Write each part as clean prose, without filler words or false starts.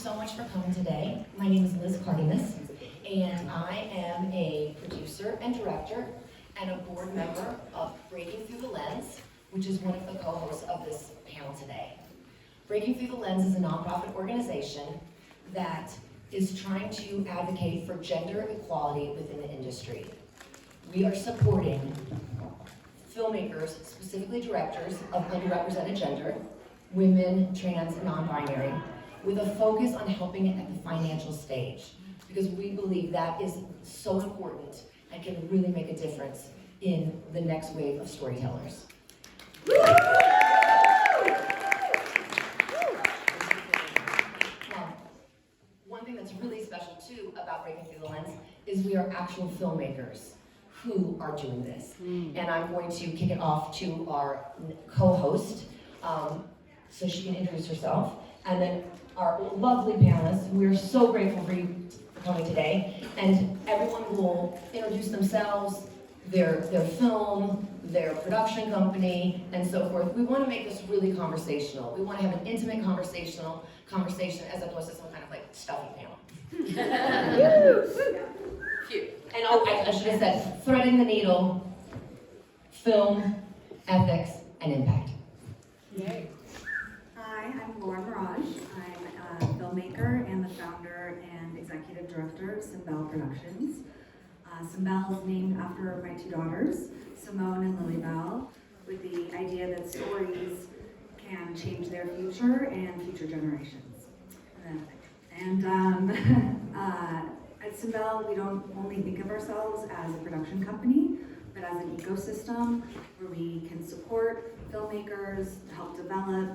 So much for coming today. My name is Liz Cardenas, and I am a producer and director and a board member of Breaking Through the Lens, which is one of the co-hosts of this panel today. Breaking Through the Lens is a nonprofit organization that is trying to advocate for gender equality within the industry. We are supporting filmmakers, specifically directors of underrepresented gender, women, trans, and non-binary, with a focus on helping it at the financial stage, because we believe that is so important and can really make a difference in the next wave of storytellers. Now, one thing that's really special too about Breaking Through the Lens is we are actual filmmakers who are doing this. And I'm going to kick it off to our co-host, so she can introduce herself, and then our lovely panelists. We're so grateful for you for coming today, and everyone will introduce themselves, their film, their production company, and so forth. We want to make this really conversational. We want to have an intimate conversation as opposed to some kind of like stuffy panel. And I should have said, threading the needle, film, ethics, and impact. Yay. Hi, I'm Laura Mirage. I'm a filmmaker and the founder and executive director of Simbelle Productions. Simbelle is named after my two daughters, Simone and Lilybelle, with the idea that stories can change their future and future generations. At Simbelle, we don't only think of ourselves as a production company, but as an ecosystem where we can support filmmakers, help develop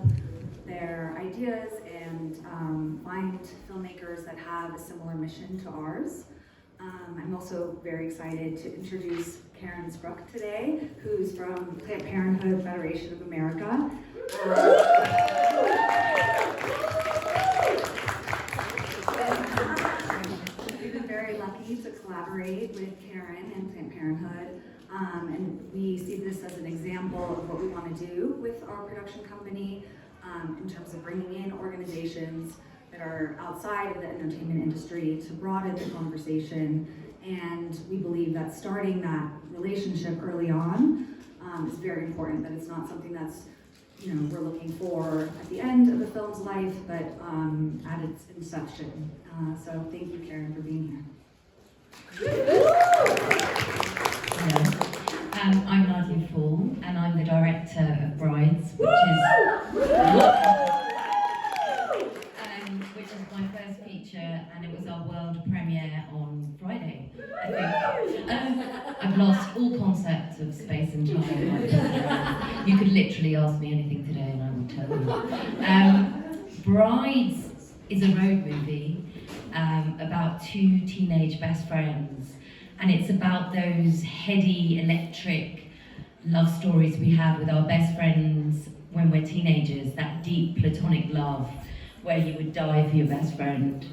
their ideas, and find filmmakers that have a similar mission to ours. I'm also very excited to introduce Karen Sprook today, who's from Planned Parenthood Federation of America. We've been very lucky to collaborate with Karen and Planned Parenthood. And we see this as an example of what we want to do with our production company in terms of bringing in organizations that are outside of the entertainment industry to broaden the conversation. And we believe that starting that relationship early on is very important, that it's not something that's, we're looking for at the end of the film's life, but at its inception. So thank you, Karen, for being here. Hello. I'm Nadia Fall, and I'm the director of Brides, which is my first feature, and it was our world premiere on Friday, I think. I've lost all concept of space and time. You could literally ask me anything today, and I will tell you. Brides is a road movie about two teenage best friends. And it's about those heady, electric love stories we have with our best friends when we're teenagers, that deep platonic love where you would die for your best friend.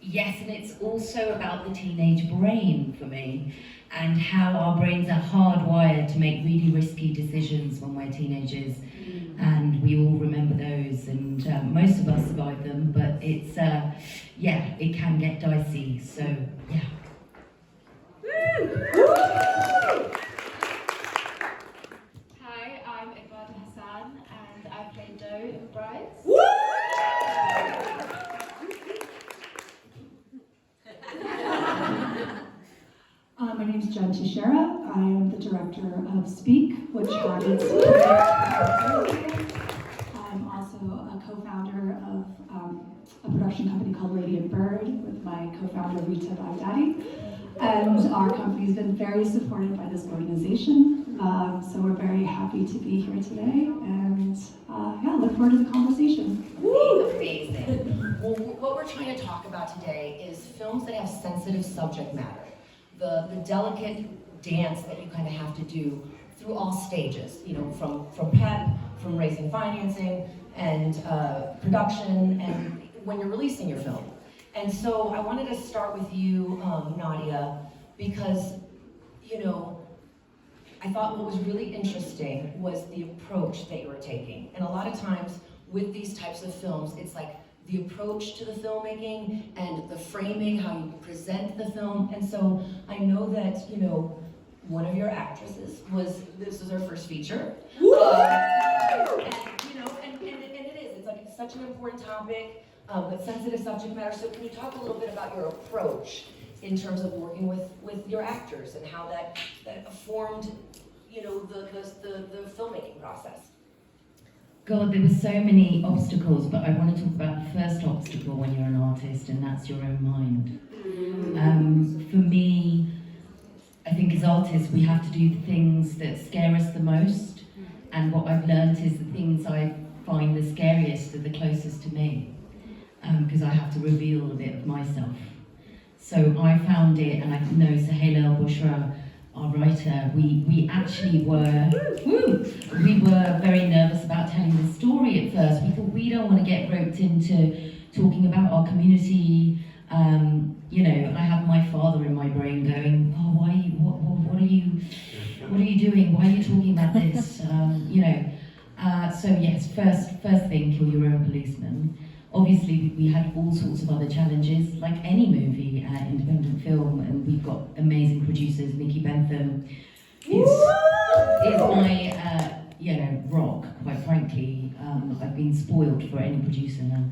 Yes, and it's also about the teenage brain for me, and how our brains are hardwired to make really risky decisions when we're teenagers. And we all remember those, and most of us survive them, but it's, it can get dicey, so yeah. Hi, I'm Iqbal Hassan, and I play Doe in Brides. My name is Jen Teixeira. I am the director of Speak, which had its I'm also a co-founder of a production company called Lady and Bird with my co-founder Rita Baghdadi. And our company's been very supported by this organization. So we're very happy to be here today, and look forward to the conversation. Amazing. Well, what we're trying to talk about today is films that have sensitive subject matter. The delicate dance that you kind of have to do through all stages, from prep, from raising financing, and production, and when you're releasing your film. And so I wanted to start with you, Nadia, because, I thought what was really interesting was the approach that you were taking. And a lot of times with these types of films, it's like the approach to the filmmaking and the framing, how you present the film. And so I know that, you know, one of your actresses this was her first feature. And, you know, and it is, it's like, it's such an important topic, but sensitive subject matter. So can you talk a little bit about your approach in terms of working with your actors and how that formed, you know, the filmmaking process? God, there were so many obstacles, but I want to talk about the first obstacle when you're an artist, and that's your own mind. For me, I think as artists, we have to do the things that scare us the most, and what I've learned is the things I find the scariest are the closest to me, because I have to reveal a bit of myself. So I found it, and I know Sahela El-Bushra, our writer, we actually were, we were very nervous about telling the story at first. We thought we don't want to get roped into talking about our community. You know, I have my father in my brain going, oh, what are you doing? Why are you talking about this? You know, so yes, first thing, kill your own policeman. Obviously, we had all sorts of other challenges, like any movie, independent film, and we've got amazing producers. Nikki Bentham is my, you know, rock, quite frankly. I've been spoiled for any producer now.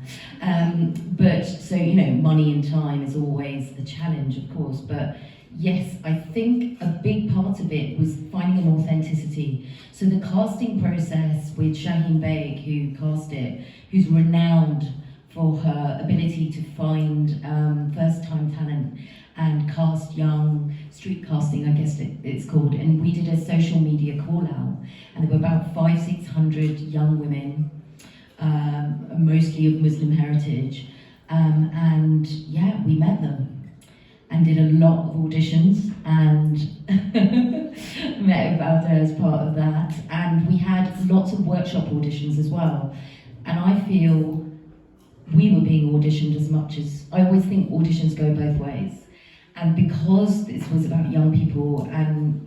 But, so, you know, money and time is always the challenge, of course, but yes, I think a big part of it was finding an authenticity. So the casting process with Shaheen Baig, who cast it, who's renowned for her ability to find first-time talent and cast young, street casting, I guess it's called. And we did a social media call-out, and there were about 500-600 young women, mostly of Muslim heritage, and yeah, we met them and did a lot of auditions, and met Ibalda as part of that. And we had lots of workshop auditions as well. And I feel we were being auditioned as much as, I always think auditions go both ways. And because this was about young people and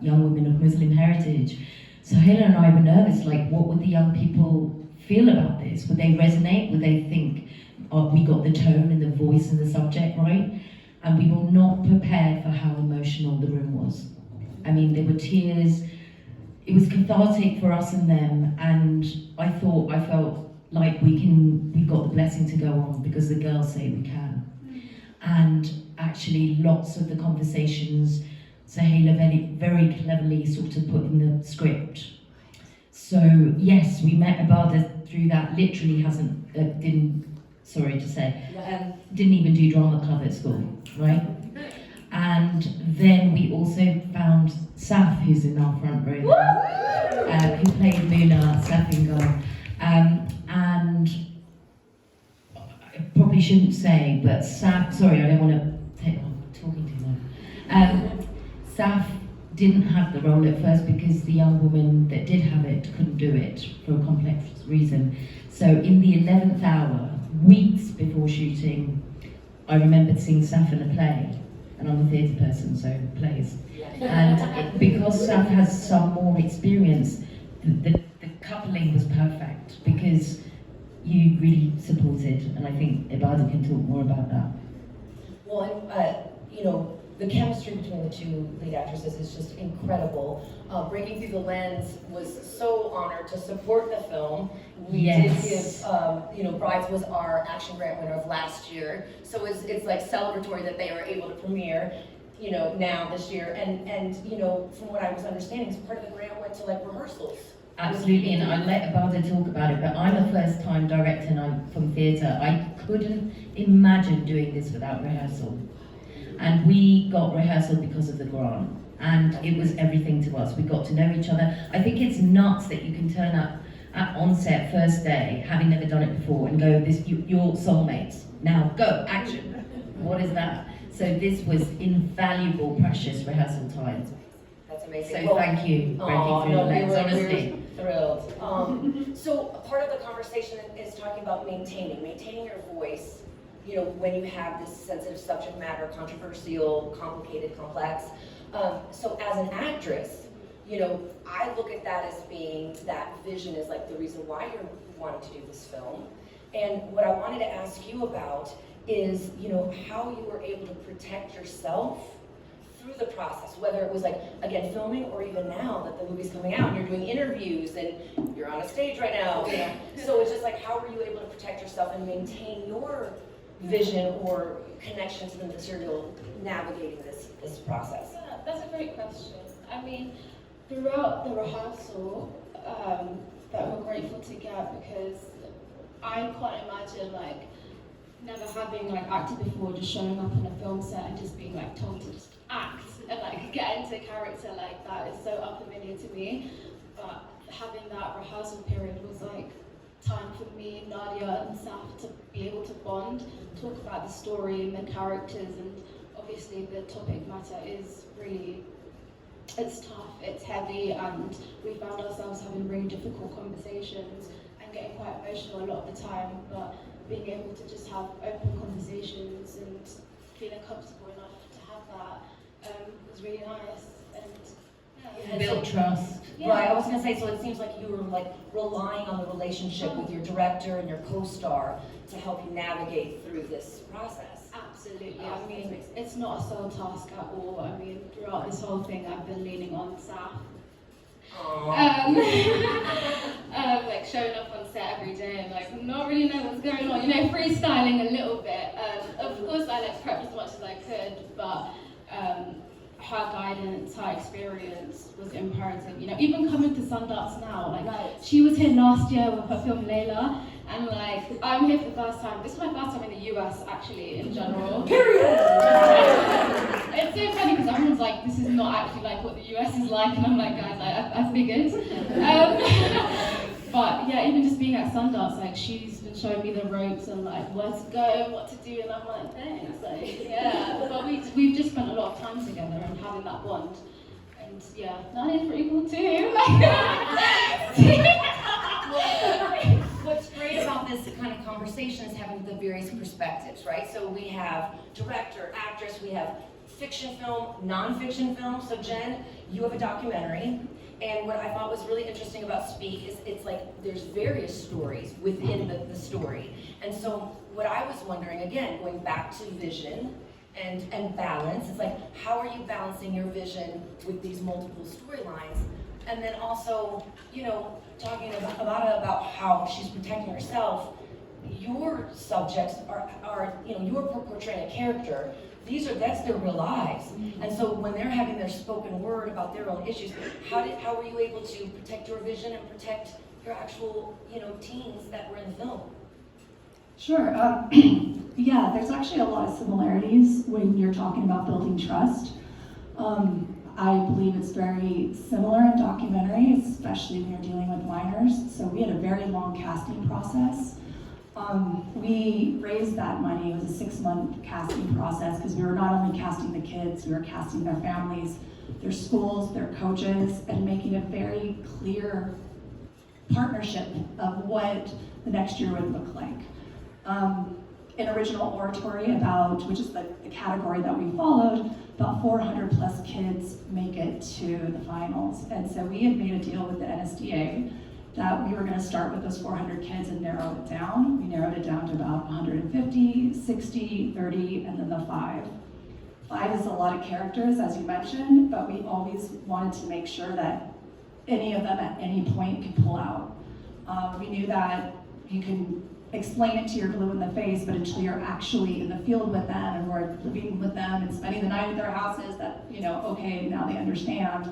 young women of Muslim heritage, Sahela and I were nervous, like, what would the young people feel about this? Would they resonate? Would they think, oh, we got the tone and the voice and the subject right? And we were not prepared for how emotional the room was. I mean, there were tears. It was cathartic for us and them, and I felt like we've got the blessing to go on because the girls say we can. And actually, lots of the conversations Sahela very cleverly sort of put in the script. So yes, we met Ibalda through that. Literally didn't even do drama club at school, right? And then we also found Saf, who's in our front row there, who played Muna, Safingar. And I probably shouldn't say, but Saf, sorry, I don't want to take on talking too long. Saf didn't have the role at first because the young woman that did have it couldn't do it for a complex reason. So in the 11th hour, weeks before shooting, I remembered seeing Saf in a play, and I'm a theatre person, so plays. And because Saf has some more experience, the coupling was perfect because you really supported, and I think Ibalda can talk more about that. Well, you know, the chemistry between the two lead actresses is just incredible. Breaking Through the Lens was so honored to support the film. We did give, you know, Brides was our action grant winner of last year, so it's like celebratory that they were able to premiere, you know, now this year. And you know, from what I was understanding, part of the grant went to like rehearsals. Absolutely, and I'll let Ibalda talk about it, but I'm a first-time director and I'm from theatre. I couldn't imagine doing this without rehearsal. And we got rehearsal because of the grant, and it was everything to us. We got to know each other. I think it's nuts that you can turn up at onset first day, having never done it before, and go, you're soulmates. Now go, action. What is that? So this was invaluable, precious rehearsal time. That's amazing. So thank you, Breaking Through the Lens, honestly. Thrilled. So part of the conversation is talking about maintaining your voice, you know, when you have this sensitive subject matter, controversial, complicated, complex. So as an actress, you know, I look at that as being, that vision is like the reason why you're wanting to do this film. And what I wanted to ask you about is, how you were able to protect yourself through the process, whether it was like, again, filming, or even now that the movie's coming out and you're doing interviews and you're on a stage right now. Yeah. So it's just like, how were you able to protect yourself and maintain your vision or connection to the material navigating this process? Yeah, that's a great question. I mean, throughout the rehearsal, that we're grateful to get, because I can't imagine like never having like acted before, just showing up on a film set and just being like told to just act and like get into character like that is so unfamiliar to me. But having that rehearsal period was like time for me, Nadia and Saf to be able to bond, talk about the story and the characters, and obviously the topic matter is really, it's tough, it's heavy, and we found ourselves having really difficult conversations and getting quite emotional a lot of the time, but being able to just have open conversations and feeling comfortable enough to have that was really nice. And Build trust. yeah. Right, I was gonna say, so it seems like you were like relying on the relationship with your director and your co-star to help you navigate through this process. Absolutely. I mean, it's not a sole task at all. I mean, throughout this whole thing, I've been leaning on Saf. Like showing up on set every day and like not really know what's going on, freestyling a little bit. Of course, I like prepped as much as I could, but her guidance, her experience was imperative. Even coming to Sundance now, like she was here last year with her film Layla, and like I'm here for the first time. This is my first time in the US actually, in general. Period. It's so funny because everyone's like, this is not actually like what the US is like, and I'm like, guys, I figured. But yeah, even just being at Sundance, like she's been showing me the ropes and like where to go, what to do, and I'm like, thanks. Like, yeah, but we've just spent a lot of time together and having that bond. And yeah, Nadia's pretty cool too. What's great about this kind of conversation is having the various perspectives, right? So we have director, actress, we have fiction film, non-fiction film. So Jen, you have a documentary. And what I thought was really interesting about Speak is it's like there's various stories within the story. And so what I was wondering, again, going back to vision and balance, it's like, how are you balancing your vision with these multiple storylines? And then also, talking about how she's protecting herself, your subjects are you're portraying a character. That's their real lives. And so when they're having their spoken word about their own issues, how were you able to protect your vision and protect your actual, teens that were in the film? Sure. Yeah, there's actually a lot of similarities when you're talking about building trust. I believe it's very similar in documentary, especially when you're dealing with minors. So we had a very long casting process. We raised that money. It was a 6-month casting process because we were not only casting the kids, we were casting their families, their schools, their coaches, and making a very clear partnership of what the next year would look like. In original oratory, which is the category that we followed, about 400 plus kids make it to the finals. And so we had made a deal with the NSDA that we were going to start with those 400 kids and narrow it down. We narrowed it down to about 150, 60, 30, and then the 5. 5 is a lot of characters, as you mentioned, but we always wanted to make sure that any of them at any point could pull out. We knew that you can explain it to your blue in the face, but until you're actually in the field with them and we're living with them and spending the night at their houses, that, okay, now they understand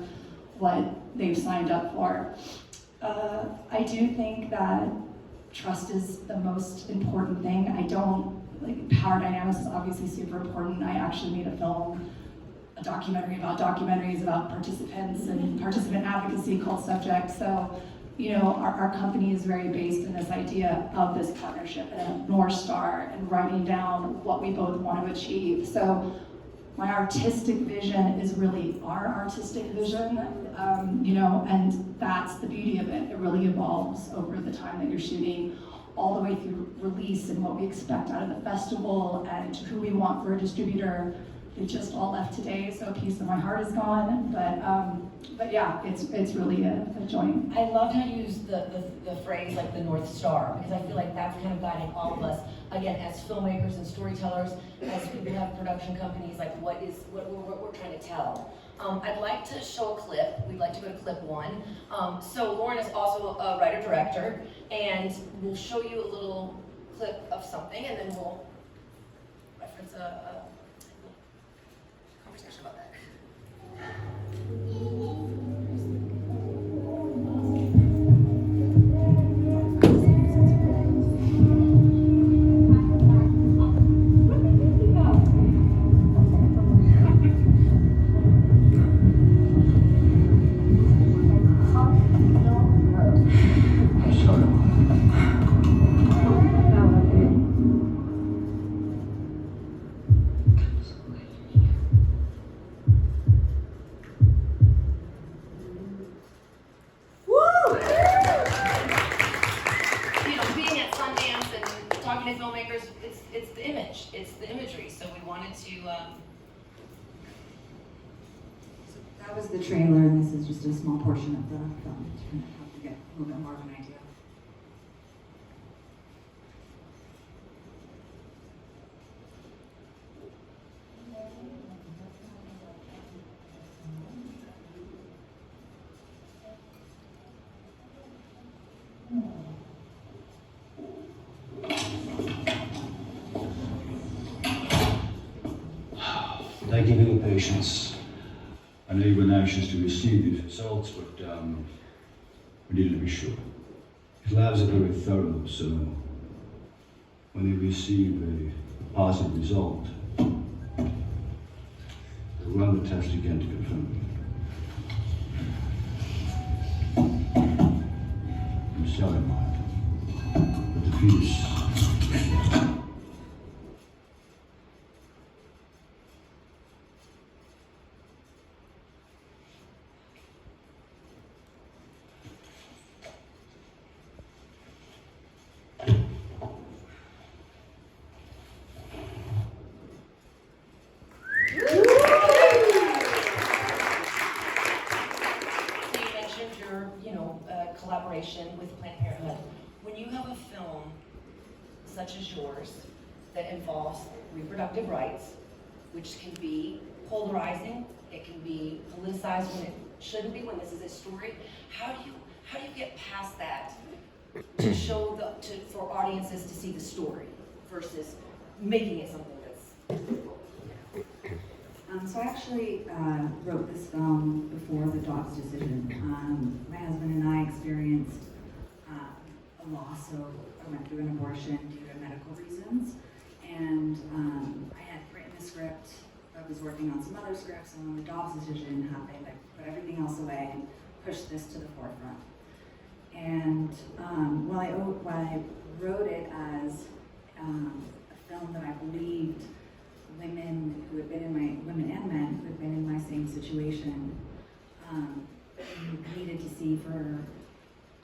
what they've signed up for. I do think that trust is the most important thing. Power dynamics is obviously super important. I actually made a documentary about documentaries about participants and participant advocacy called Subject. So, our company is very based in this idea of this partnership and a North Star and writing down what we both want to achieve. So my artistic vision is really our artistic vision, and that's the beauty of it. It really evolves over the time that you're shooting, all the way through release and what we expect out of the festival and who we want for a distributor. They just all left today, so a piece of my heart is gone, but But yeah, it's really a joy. I loved how you used the phrase like the North Star, because I feel like that's kind of guiding all of us, again, as filmmakers and storytellers, as people who have production companies, like what we're trying to tell. I'd like to show a clip. We'd like to go to clip 1. So Lauren is also a writer-director, and we'll show you a little clip of something, and then we'll reference a conversation about that. Being at Sundance and talking to filmmakers, it's the image, it's the imagery. So we wanted to. So that was the trailer, and this is just a small portion of the film to kind of help you get a little bit more of an idea. Thank you for your patience. I know you were anxious to receive these results, but we needed to be sure. These labs are very thorough, so when they receive a positive result, they'll run the test again to confirm it. I'm sorry, Mark, but the fetus. Collaboration with Planned Parenthood. When you have a film such as yours that involves reproductive rights, which can be polarizing, it can be politicized when it shouldn't be, when this is a story, how do you get past that to show for audiences to see the story versus making it something that's. So I actually wrote this film before the dog's decision. My husband and I experienced a loss, so I went through an abortion due to medical reasons. And I had written a script, I was working on some other scripts, and when the dog's decision happened, I put everything else away and pushed this to the forefront. And while I wrote it as a film that I believed women and men who had been in my same situation needed to see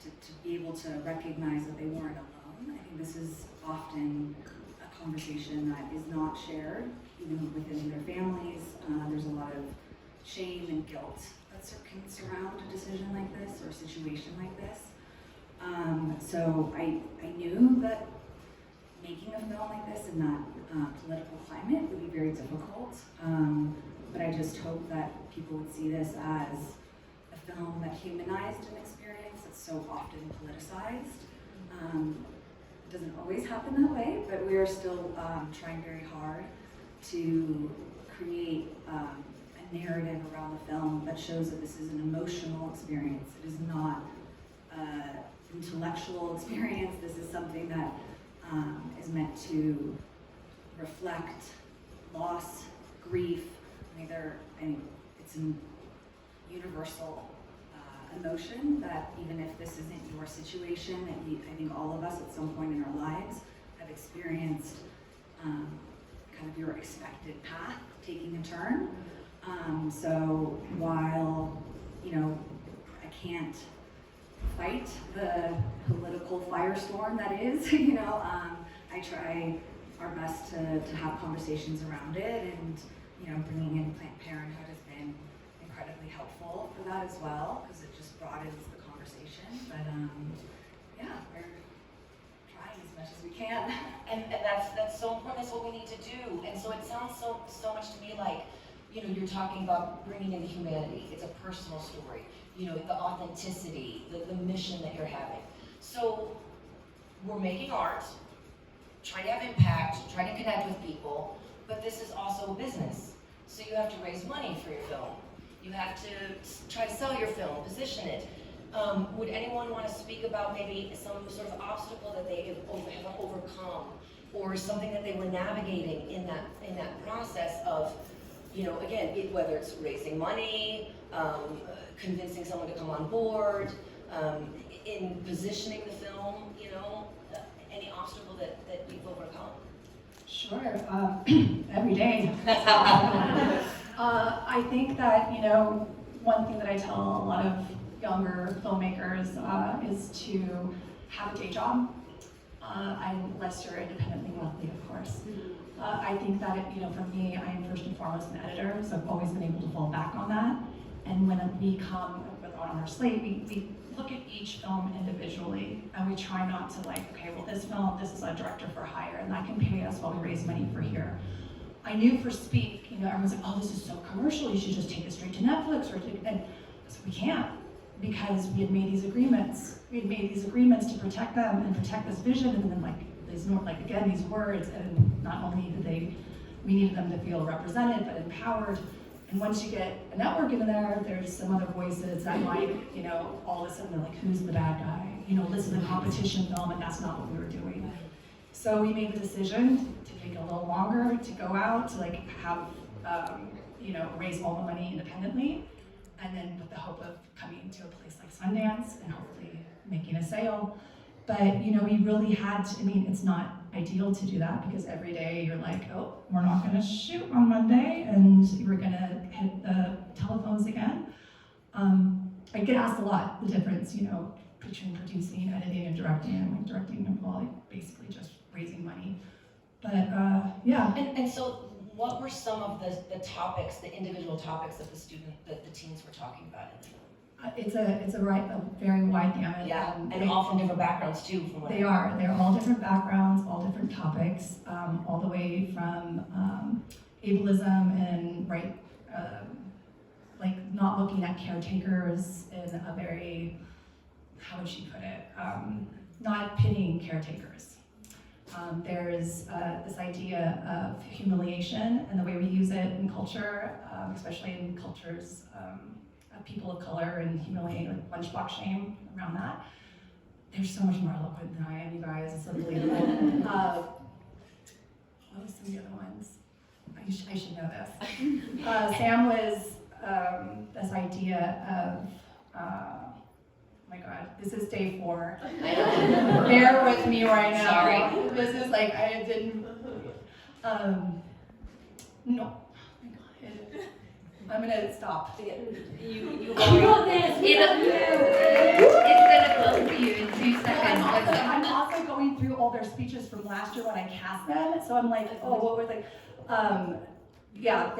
to be able to recognize that they weren't alone. I think this is often a conversation that is not shared, even within their families. There's a lot of shame and guilt that can surround a decision like this or a situation like this. So I knew that making a film like this in that political climate would be very difficult, but I just hope that people would see this as a film that humanized an experience that's so often politicized. It doesn't always happen that way, but we are still trying very hard to create a narrative around the film that shows that this is an emotional experience. It is not an intellectual experience. This is something that is meant to reflect loss, grief. It's a universal emotion that even if this isn't your situation, I think all of us at some point in our lives have experienced kind of your expected path taking a turn. So while, I can't fight the political firestorm that is, I try our best to have conversations around it, and bringing in Planned Parenthood has been incredibly helpful for that as well, because it just broadens the conversation. But yeah, we're trying as much as we can. And that's so important. That's what we need to do. And so it sounds so much to me like, you know, you're talking about bringing in the humanity. It's a personal story. You know, the authenticity, the mission that you're having. So we're making art, trying to have impact, trying to connect with people, but this is also a business. So you have to raise money for your film. You have to try to sell your film, position it. Would anyone want to speak about maybe some sort of obstacle that they have overcome, or something that they were navigating in that process of, you know, again, whether it's raising money, convincing someone to come on board, in positioning the film, you know, any obstacle that you've overcome? Sure, every day. I think that, you know, one thing that I tell a lot of younger filmmakers is to have a day job, unless you're independently wealthy, of course. I think that, you know, for me, I am first and foremost an editor, so I've always been able to fall back on that. And when we come on our slate, we look at each film individually, and we try not to like, okay, well, this film, this is a director for hire, and that can pay us while we raise money for here. I knew for Speak, you know, everyone's like, oh, this is so commercial, you should just take it straight to Netflix, and so we can't, because we had made these agreements. We had made these agreements to protect them and protect this vision, and then again, these words, and not only did we needed them to feel represented, but empowered. And once you get a network in there, there's some other voices that might, you know, all of a sudden they're like, who's the bad guy? You know, this is a competition film, and that's not what we were doing. So we made the decision to take a little longer to go out, to like have, you know, raise all the money independently, and then with the hope of coming to a place like Sundance and hopefully making a sale. But, you know, we really had to, I mean, it's not ideal to do that, because every day you're like, oh, we're not gonna shoot on Monday, and we're gonna hit the telephones again. I get asked a lot, the difference, you know, between producing, editing, and directing. I'm like, directing involved basically just raising money. But yeah. And so what were some of the topics, the individual topics that the teens were talking about in the film? It's a very wide gamut. Yeah, and all from different backgrounds too. From what they're all different backgrounds, all different topics, all the way from ableism and like not looking at caretakers in a very, how would she put it, not pitying caretakers. There's this idea of humiliation and the way we use it in culture, especially in cultures people of color, and humiliating, like lunchbox shame around that. There's so much more eloquent than I am, you guys. It's unbelievable. What was some of the other ones? I should know this. Sam was this idea of, oh my God, this is day 4. Bear with me right now. Sorry. This is like, I didn't, no. I'm gonna stop. You got this. It's gonna come for you in 2 seconds. I'm also going through all their speeches from last year when I cast them, so I'm like, oh, what were they? Yeah,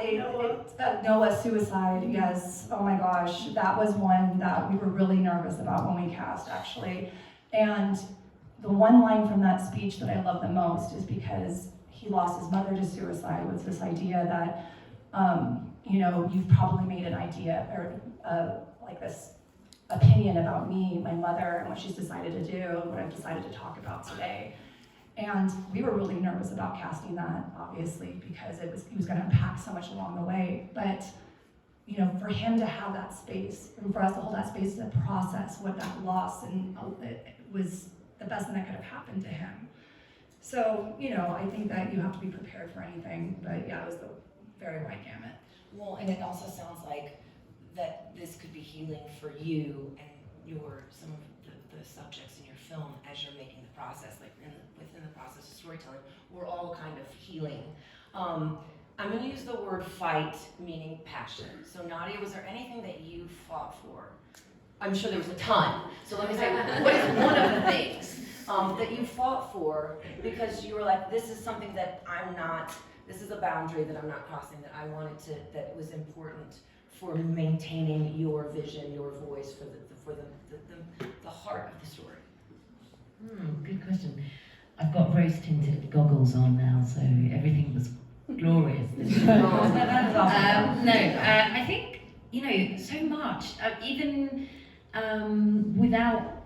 Noah's suicide. Yes. Oh my gosh, that was one that we were really nervous about when we cast, actually. And the one line from that speech that I love the most is because he lost his mother to suicide. Was this idea that, you know, you've probably made an idea or like this opinion about me, my mother, and what she's decided to do, and what I've decided to talk about today. And we were really nervous about casting that, obviously, because he was going to unpack so much along the way. But, you know, for him to have that space, and for us to hold that space to process what that loss, and it was the best thing that could have happened to him. So, you know, I think that you have to be prepared for anything. But yeah, it was the very wide gamut. Well, and it also sounds like that this could be healing for you and some of the subjects in your film as you're making the process, like within the process of storytelling, we're all kind of healing. I'm going to use the word fight, meaning passion. So Nadia, was there anything that you fought for? I'm sure there was a ton. So let me say, what is one of the things that you fought for because you were like, this is something that this is a boundary that I'm not crossing, that I wanted to, that was important for maintaining your vision, your voice for the heart of the story? Good question. I've got rose-tinted goggles on now, so everything was glorious. I think, so much, even without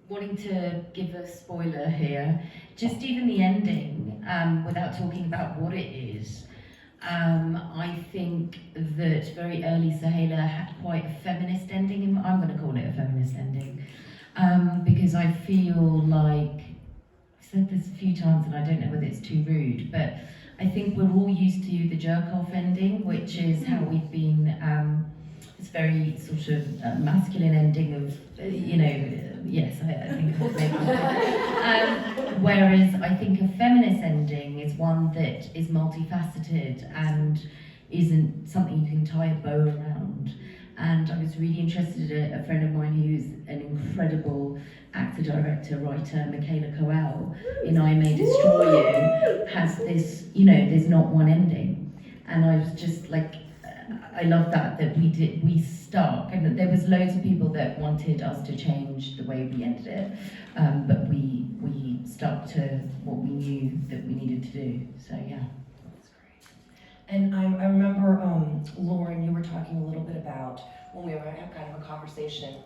wanting to give a spoiler here, just even the ending, without talking about what it is, I think that very early Sahela had quite a feminist ending. I'm going to call it a feminist ending, because I feel like, I've said this a few times and I don't know whether it's too rude, but I think we're all used to the jerk-off ending, which is how we've been, this very sort of masculine ending of, yes, I think I've made it. Whereas I think a feminist ending is one that is multifaceted and isn't something you can tie a bow around. And I was really interested in a friend of mine who's an incredible actor, director, writer, Michaela Coel, in I May Destroy You, has this, there's not one ending. And I was just like, I love that we stuck, and there was loads of people that wanted us to change the way we ended it, but we stuck to what we knew that we needed to do, so yeah. That's great. And I remember, Lauren, you were talking a little bit about, when we were having kind of a conversation,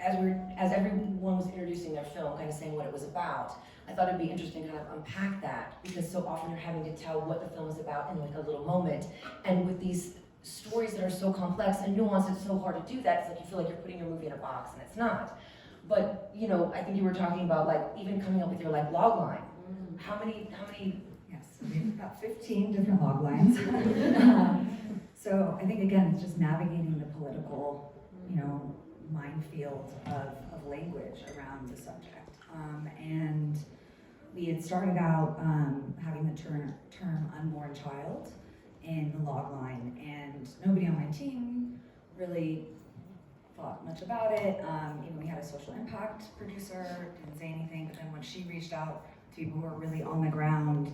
as everyone was introducing their film, kind of saying what it was about, I thought it'd be interesting to kind of unpack that, because so often you're having to tell what the film is about in like a little moment, and with these stories that are so complex and nuanced, it's so hard to do that. It's like you feel like you're putting your movie in a box, and it's not. But I think you were talking about like even coming up with your like log line. How many? Yes, we have about 15 different log lines. So I think again, it's just navigating the political, minefield of language around the subject. And we had started out having the term unborn child in the log line, and nobody on my team really thought much about it. Even we had a social impact producer, didn't say anything, but then when she reached out to people who were really on the ground,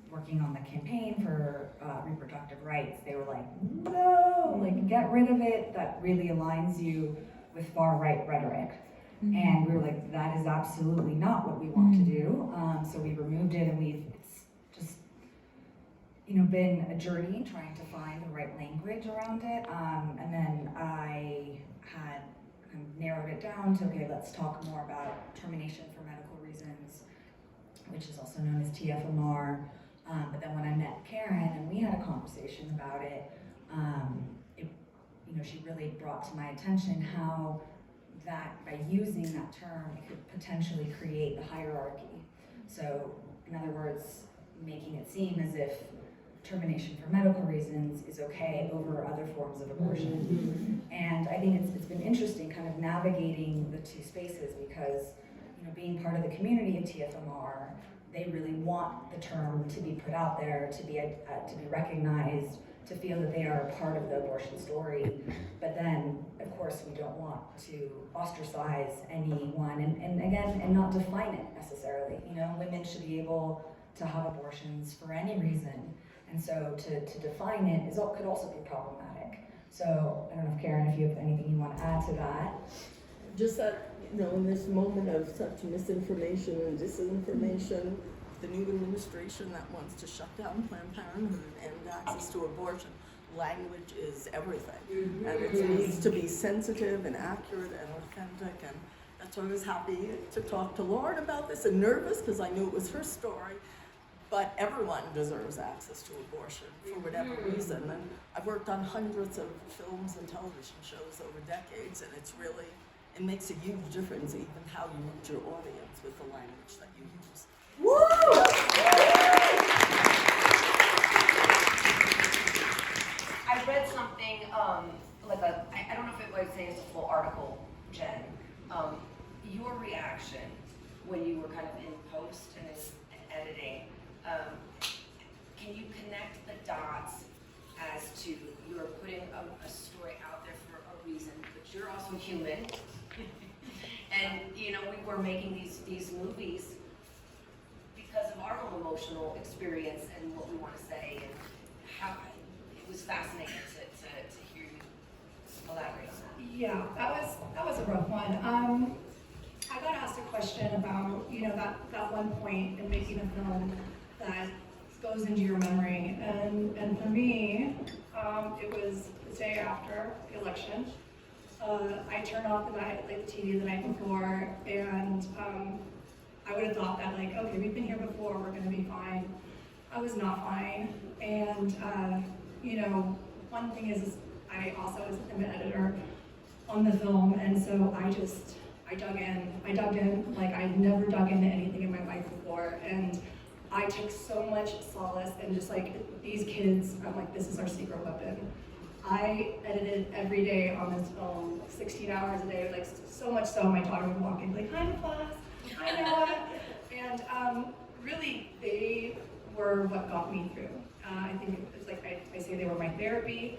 working on the campaign for reproductive rights, they were like, no, like get rid of it, that really aligns you with far-right rhetoric. And we were like, that is absolutely not what we want to do. So we removed it, and it's just, been a journey trying to find the right language around it. And then I had kind of narrowed it down to, okay, let's talk more about termination for medical reasons, which is also known as TFMR. But then when I met Karen and we had a conversation about it, she really brought to my attention how that by using that term, it could potentially create a hierarchy. So, in other words, making it seem as if termination for medical reasons is okay over other forms of abortion. And I think it's been interesting kind of navigating the two spaces, because being part of the community of TFMR, they really want the term to be put out there, to be recognized, to feel that they are a part of the abortion story. But then, of course, we don't want to ostracize anyone and not define it necessarily. Women should be able to have abortions for any reason. And so to define it could also be problematic. So I don't know if Karen, if you have anything you want to add to that. Just that, in this moment of such misinformation and disinformation, the new administration that wants to shut down Planned Parenthood and end access to abortion, language is everything. And it needs to be sensitive and accurate and authentic. And that's why I was happy to talk to Lauren about this, and nervous because I knew it was her story. But everyone deserves access to abortion for whatever reason. And I've worked on hundreds of films and television shows over decades, and it makes a huge difference even how you reach your audience with the language that you use. Woo! I read something, I don't know if it would say it's a full article, Jen. Your reaction when you were kind of in post and in editing, can you connect the dots as to you're putting a story out there for a reason, but you're also human. And we were making these movies because of our own emotional experience and what we want to say, and how was fascinating to hear you elaborate on that. Yeah, that was a rough one. I got asked a question about, that one point in making a film that goes into your memory, and for me, it was the day after the election. I turned off the TV the night before, and I would have thought that, like, okay, we've been here before, we're gonna be fine. I was not fine, and one thing is I also am an editor on the film, and so I dug in like I'd never dug into anything in my life before, and I took so much solace in just like these kids. I'm like, this is our secret weapon. I edited every day on this film, 16 hours a day, like so much so my daughter would walk in like, hi class, hi Noah, and really they were what got me through. I think it was like I say they were my therapy.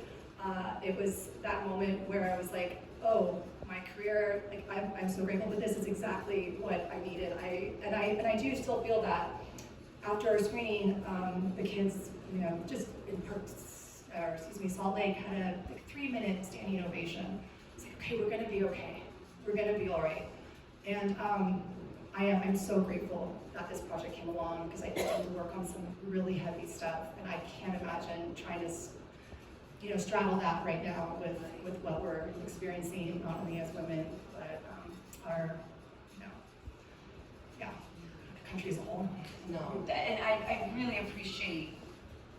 It was that moment where I was like, oh, my career, like I'm so grateful, but this is exactly what I needed. And I do still feel that after our screening, the kids, just in Salt Lake had a 3-minute standing ovation. It's like, okay, we're gonna be okay. We're gonna be all right. And I'm so grateful that this project came along, because I get to work on some really heavy stuff, and I can't imagine trying to straddle that right now with what we're experiencing, not only as women, but our, the country as a whole. No, and I really appreciate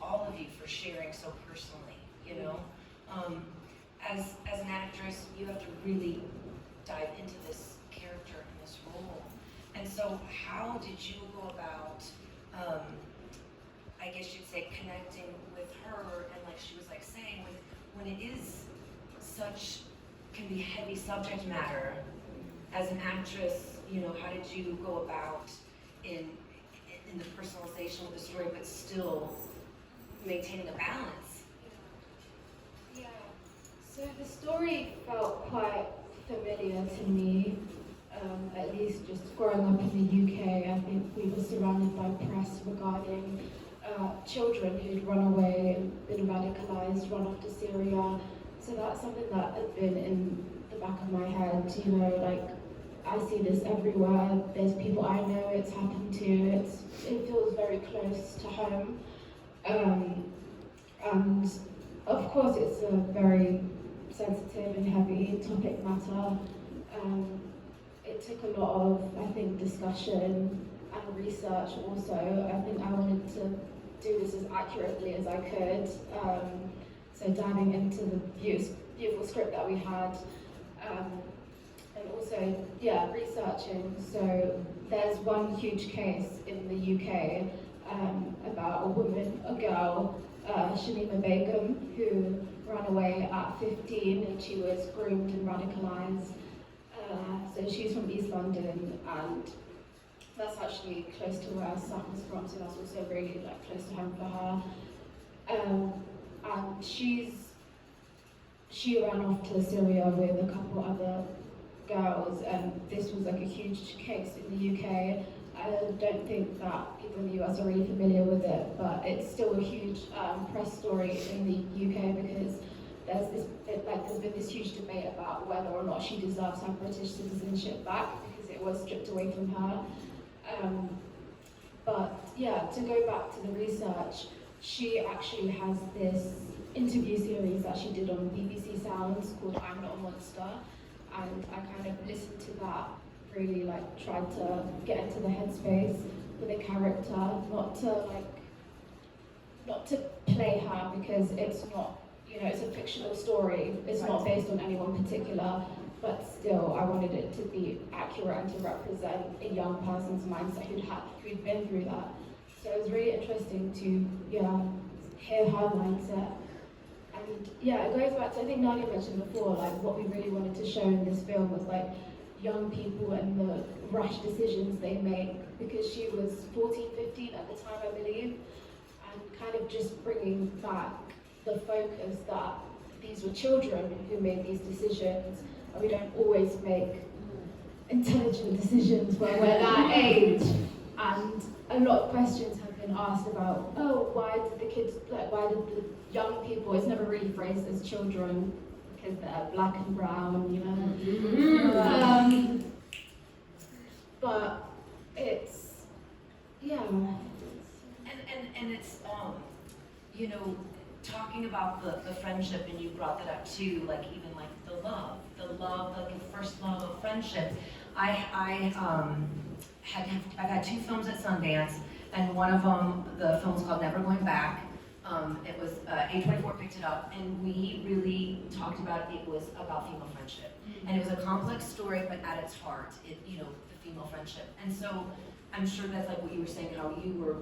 all of you for sharing so personally, As an actress, you have to really dive into this character and this role. And so how did you go about, I guess you'd say, connecting with her, and like she was like saying, when it is can be heavy subject matter, as an actress, how did you go about in the personalization of the story, but still maintaining a balance? Yeah. So the story felt quite familiar to me, at least just growing up in the UK. I think we were surrounded by press regarding children who'd run away and been radicalized, run off to Syria. So that's something that had been in the back of my head, like I see this everywhere. There's people I know it's happened to. It feels very close to home. And of course it's a very sensitive and heavy topic matter. It took a lot of, I think, discussion and research also. I think I wanted to do this as accurately as I could. So diving into the beautiful script that we had. And also, researching. So there's one huge case in the UK about a girl, Shamima Begum, who ran away at 15 and she was groomed and radicalized. So she's from East London, and that's actually close to where Sam is from, so that's also really close to home for her. And she ran off to Syria with a couple other girls, and this was a huge case in the UK. I don't think that people in the US are really familiar with it, but it's still a huge press story in the UK, because there's been this huge debate about whether or not she deserves her British citizenship back, because it was stripped away from her. But to go back to the research, she actually has this interview series that she did on BBC Sounds called I'm Not a Monster, and I kind of listened to that, really tried to get into the headspace with a character, not to play her, because it's not, it's a fictional story, it's not based on anyone particular, but still I wanted it to be accurate and to represent a young person's mindset who'd been through that. So it was really interesting to hear her mindset. And it goes back to, I think Nadia mentioned before, what we really wanted to show in this film was young people and the rash decisions they make, because she was 14, 15 at the time, I believe, and kind of just bringing back the focus that these were children who made these decisions, and we don't always make intelligent decisions when we're that age, and a lot of questions have been asked about, oh, why did the young people, it's never really phrased as children because they're black and brown, you know. But it's, yeah. And it's, you know, talking about the friendship, and you brought that up too, like even like the love, like the first love of friendship. I've had 2 films at Sundance, and one of them, the film's called Never Going Back. It was, A24 picked it up, and we really talked about it was about female friendship. And it was a complex story, but at its heart, you know, the female friendship. And so I'm sure that's like what you were saying, how you were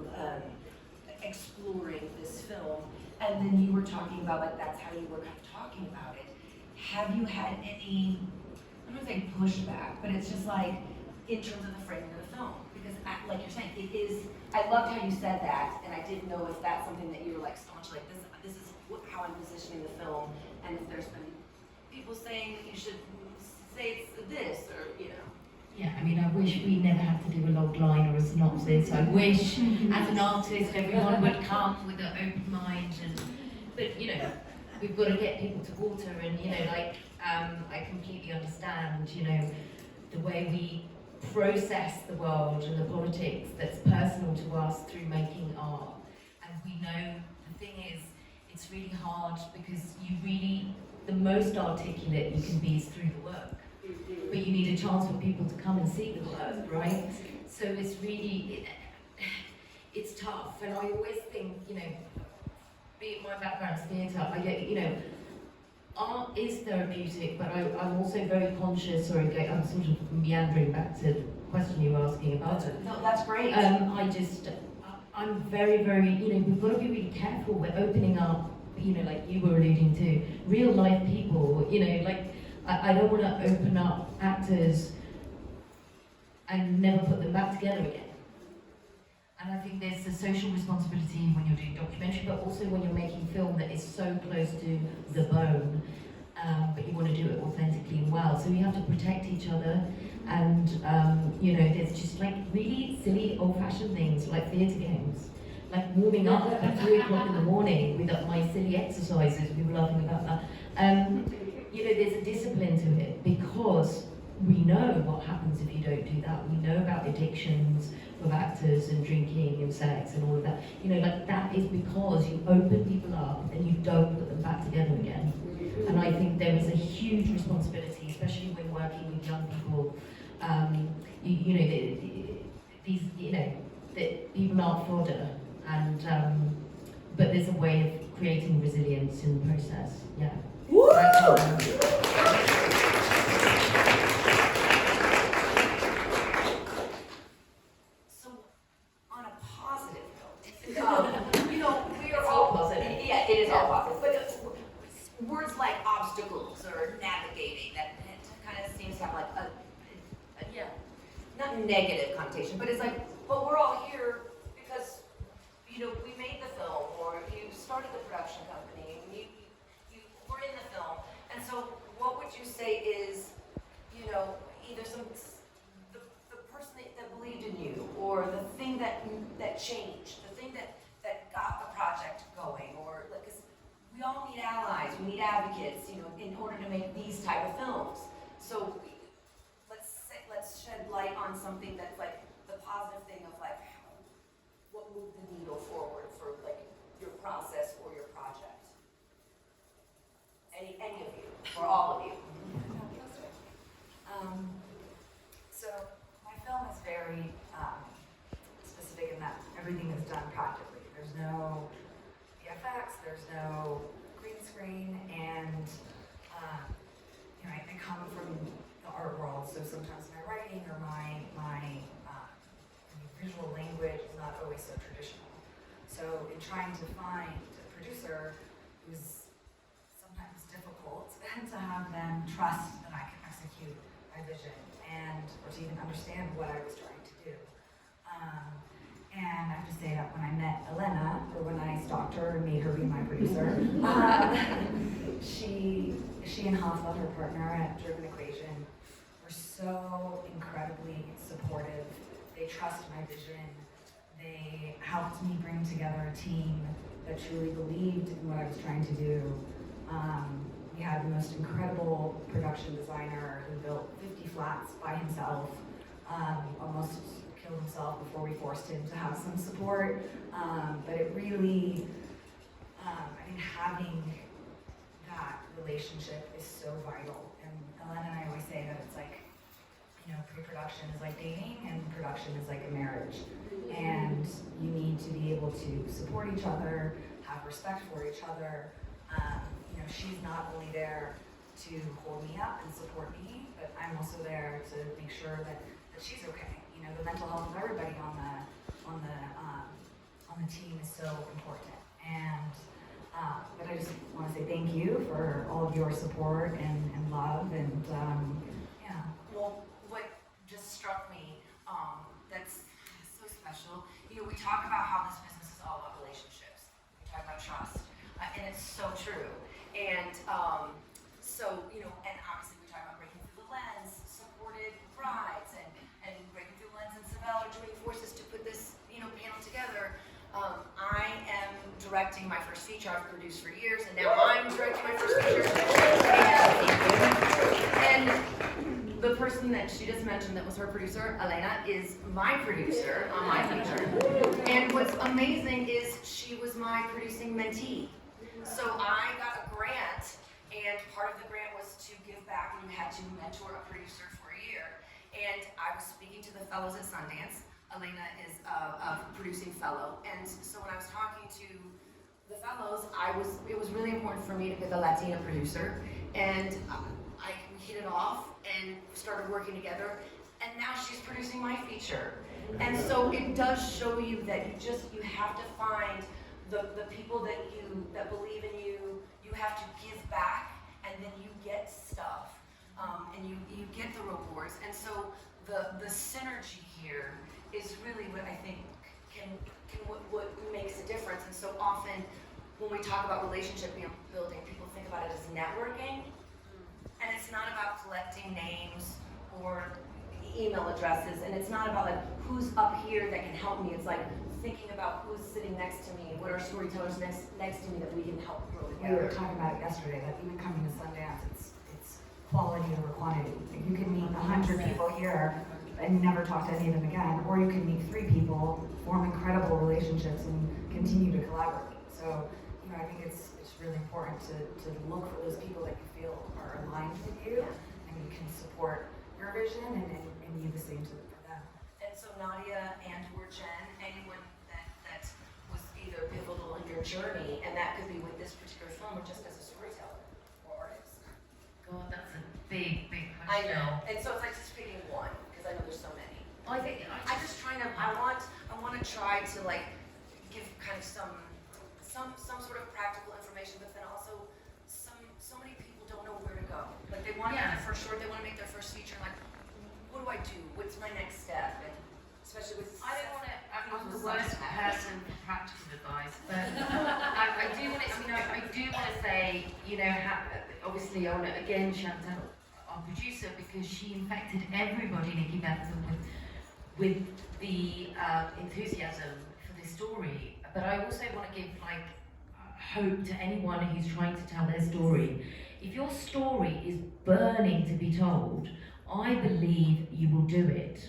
exploring this film, and then you were talking about, like, that's how you were kind of talking about it. Have you had any, I don't want to say pushback, but it's just like, in terms of the framing of the film? Because, like you're saying, it is, I loved how you said that, and I didn't know if that's something that you were like staunch, like, this is how I'm positioning the film, and if there's been people saying that you should say it's this, or, you know. Yeah, I mean, I wish we never had to do a log line or a synopsis. I wish, as an artist, everyone would come with an open mind. But you know, we've got to get people to water. And you know, like I completely understand. You know, the way we process the world and the politics that's personal to us through making art. And we know the thing is, it's really hard because the most articulate you can be is through the work. But you need a chance for people to come and see the work, right? So it's really, it's tough. And I always think, you know, be it my background's theatre, I get, you know, art is therapeutic, but I'm also very conscious, I'm sort of meandering back to the question you were asking about it. No, that's great. I'm very, very, you know, we've got to be really careful. We're opening up, you know, like you were alluding to, real life people, you know, like, I don't want to open up actors and never put them back together again. And I think there's a social responsibility when you're doing documentary, but also when you're making film that is so close to the bone, but you want to do it authentically and well. So you have to protect each other, and you know, there's just like really silly old-fashioned things like theatre games, like warming up at 3 o'clock in the morning with my silly exercises. We were laughing about that. You know, there's a discipline to it because we know what happens if you don't do that. We know about addictions of actors and drinking and sex and all of that. You know, like that is because you open people up and you don't put them back together again. And I think there is a huge responsibility, especially when working with young people. You know, these, you know, that people are fodder, and but there's a way of creating resilience in the process. Yeah. So, on a positive note, you know, we are all positive. Yeah, it is all positive. But words like obstacles or navigating, that kind of seems to have like a yeah, not negative connotation, but it's like, but we're all here because, you know, we made the film, or you started the production company, and you were in the film. And so what would you say is, you know, either the person that believed in you, or the thing that changed, the thing that got the project going, or like, 'cause we all need allies, we need advocates, you know, in order to make these type of films. So let's shed light on something that's like the positive thing of like what moved the needle forward for like your process or your project. Any of you, or all of you. So my film is very specific in that everything is done practically. There's no VFX, there's no green screen, and you know, I come from the art world, so sometimes my writing or my visual language is not always so traditional. So in trying to find a producer, it was sometimes difficult to have them trust that I can execute my vision, and or to even understand what I was trying to do. And I have to say that when I met Elena, or when I stalked her and made her be my producer, she and Hafla, her partner at Driven Equation, were so incredibly supportive. They trust my vision. They helped me bring together a team that truly believed in what I was trying to do. We had the most incredible production designer who built 50 flats by himself, almost killed himself before we forced him to have some support. But it really, I think having that relationship is so vital. And Elena and I always say that it's like, you know, pre-production is like dating and production is like a marriage. And you need to be able to support each other, have respect for each other. You know, she's not only there to hold me up and support me, but I'm also there to make sure that she's okay. You know, the mental health of everybody on the team is so important. And but I just want to say thank you for all of your support and love and yeah. Well, what just struck me that's so special. You know, we talk about how this business is all about relationships. We talk about trust, and it's so true. And so, you know, and obviously we talk about breaking through the lens, supported brides, and breaking through the lens and Simbelle are joining forces to put this, you know, panel together. I am directing my first feature. I've produced for years, and now I'm directing my first feature. And the person that she just mentioned that was her producer, Elena, is my producer on my feature. And what's amazing is she was my producing mentee. So I got a grant, and part of the grant was to give back, and you had to mentor a producer for a year. And I was speaking to the fellows at Sundance. Elena is a producing fellow, and so when I was talking to the fellows, it was really important for me to pick a Latina producer, and we hit it off and started working together, and now she's producing my feature. And so it does show you that you have to find the people that believe in you. You have to give back, and then you get stuff, and you get the rewards. And so the synergy here is really what I think what makes a difference. And so often when we talk about relationship building, people think about it as networking, and it's not about collecting names or email addresses, and it's not about like who's up here that can help me. It's like thinking about who's sitting next to me, what are storytellers next to me that we can help grow together. We were talking about it yesterday, that even coming to Sundance, it's quality over quantity. Like you can meet 100 people here and never talk to any of them again, or you can meet 3 people, form incredible relationships, and continue to collaborate. So, you know, I think it's really important to look for those people that you feel are aligned with you, and you can support your vision and you the same for them. And so Nadia and or Jen, anyone that was either pivotal in your journey, and that could be with this particular film or just as a storyteller or artist. God, that's a big question. I know, and so it's like just picking one, because I know there's so many. I think I just trying to, I want to try to like give kind of some sort of practical information, but then also so many people don't know where to go. Like they want to make their first short, they want to make their first feature, like what do I do? What's my next step? And especially with I don't want to. I'm the worst person for practical advice, but I do want to. I mean, I do want to say, you know, obviously I want to again shout out our producer because she infected everybody, Nikki Benson, with the enthusiasm for this story. But I also want to give like hope to anyone who's trying to tell their story. If your story is burning to be told, I believe you will do it.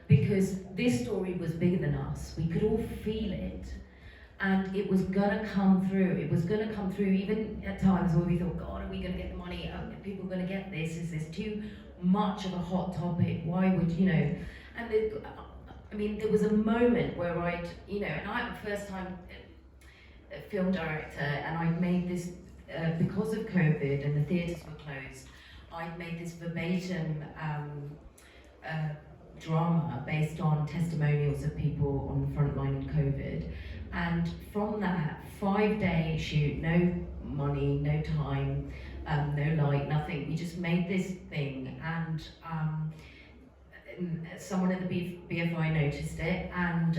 Because this story was bigger than us. We could all feel it. And it was gonna come through. It was gonna come through even at times where we thought, God, are we gonna get the money? Are people gonna get this? Is this too much of a hot topic? Why would, you know? And I mean, there was a moment where I'd, you know, and I'm a first time film director, and I'd made this, because of COVID and the theatres were closed, I'd made this verbatim drama based on testimonials of people on the front line in COVID. And from that 5-day shoot, no money, no time, no light, nothing, we just made this thing, and someone at the BFI noticed it, and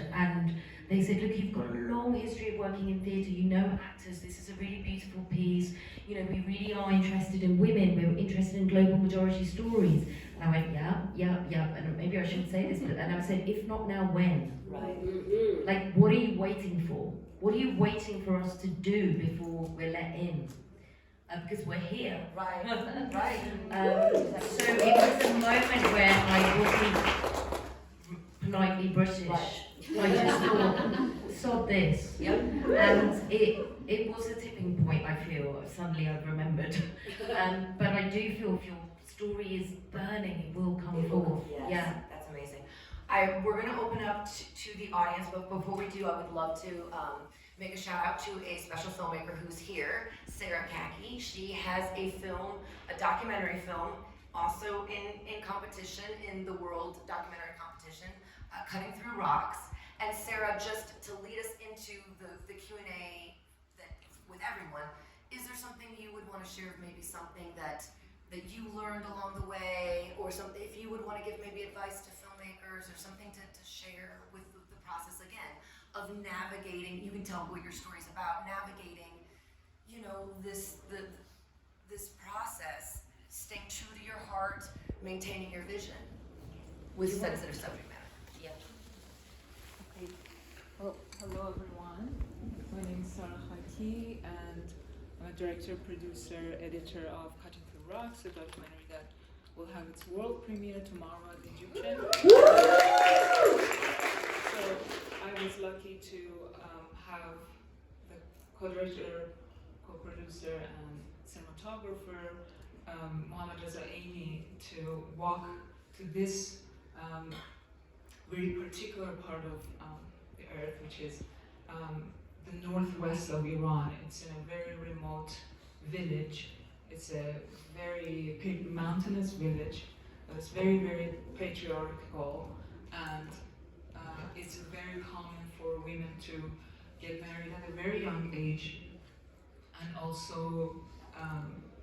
They said, look, you've got a long history of working in theatre, you know actors, this is a really beautiful piece, you know, we really are interested in women, we're interested in global majority stories. And I went, yeah, and maybe I shouldn't say this, but and I said, if not now, when? Right. Like, what are you waiting for? What are you waiting for us to do before we're let in? Because we're here. Right. Right. So it was a moment where I wasn't politely British. Right. I just thought, sod this. Yep. And it was a tipping point, I feel. Suddenly I've remembered. But I do feel if your story is burning, it will come forth. Yes, Yeah. that's amazing. We're going to open up to the audience, but before we do, I would love to make a shout out to a special filmmaker who's here, Sarah Kaki. She has a film, a documentary film, also in competition in the World Documentary Competition, Cutting Through Rocks. And Sarah, just to lead us into the Q&A with everyone, is there something you would want to share, maybe something that you learned along the way, or something, if you would want to give maybe advice to filmmakers or something to share with the process again of navigating, you can tell what your story's about, navigating, you know, this process, staying true to your heart, maintaining your vision with sensitive subject matter. Yeah. Okay. Well, hello everyone. My name is Sarah Khaki and I'm a director, producer, editor of Cutting Through Rocks, a documentary that will have its world premiere tomorrow at the Egyptian. So I was lucky to have the co-director, co-producer, and cinematographer Mohammad Reza Aini to walk to this very particular part of the earth, which is the northwest of Iran. It's in a very remote village. It's a very mountainous village. It's very, very patriarchal, and it's very common for women to get married at a very young age and also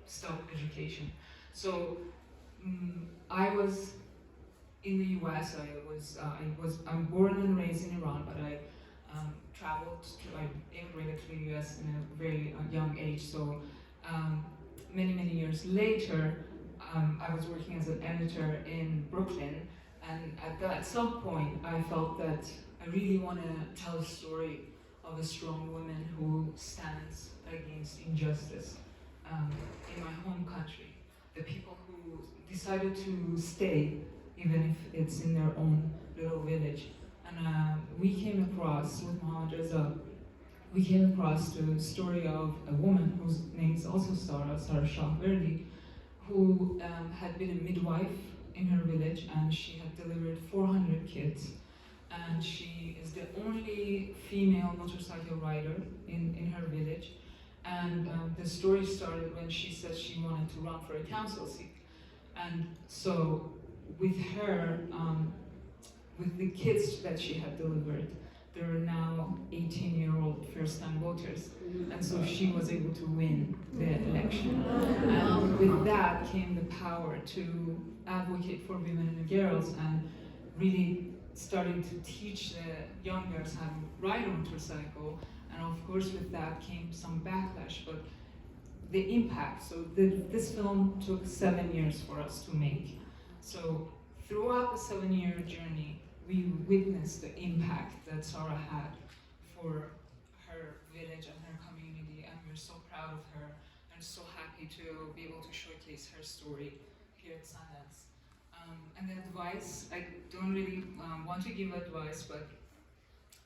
stop education. So I was in the U.S. I'm born and raised in Iran, but I I immigrated to the U.S. in a very young age. So many years later, I was working as an editor in Brooklyn, and at some point, I felt that I really want to tell a story of a strong woman who stands against injustice in my home country. The people who decided to stay, even if it's in their own little village. And we came across, with Mohammad Reza, we came across the story of a woman whose name is also Sarah Shahverdi, who had been a midwife in her village, and she had delivered 400 kids. And she is the only female motorcycle rider in her village. And the story started when she said she wanted to run for a council seat. And so with her, with the kids that she had delivered, there are now 18-year-old first-time voters. And so she was able to win the election. And with that came the power to advocate for women and girls, and really starting to teach the young girls how to ride a motorcycle. And of course with that came some backlash, but the impact, so this film took 7 years for us to make. So throughout the 7-year journey, we witnessed the impact that Sarah had for her village and her community, and we're so proud of her and so happy to be able to showcase her story here at Sundance. And the advice, I don't really want to give advice, but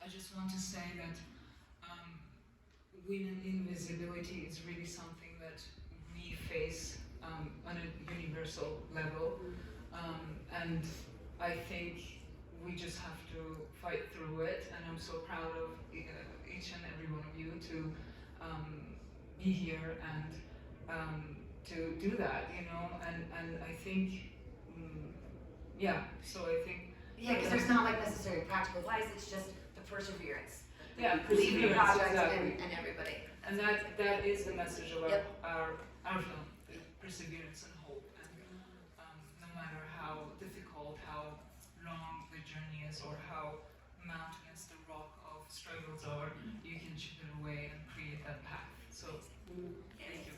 I just want to say that women invisibility is really something that we face on a universal level. And I think we just have to fight through it, and I'm so proud of each and every one of you to be here and to do that, you know, and I think, yeah, so I think... Yeah, because there's not like necessarily practical advice, it's just the perseverance. Yeah, Leave the perseverance, project exactly. and everybody. And that is the message of Yep. our film, the perseverance and hope. And no matter how difficult, how long the journey is, or how mountainous the rock of struggles, or you can chip it away and create that path. So, thank you.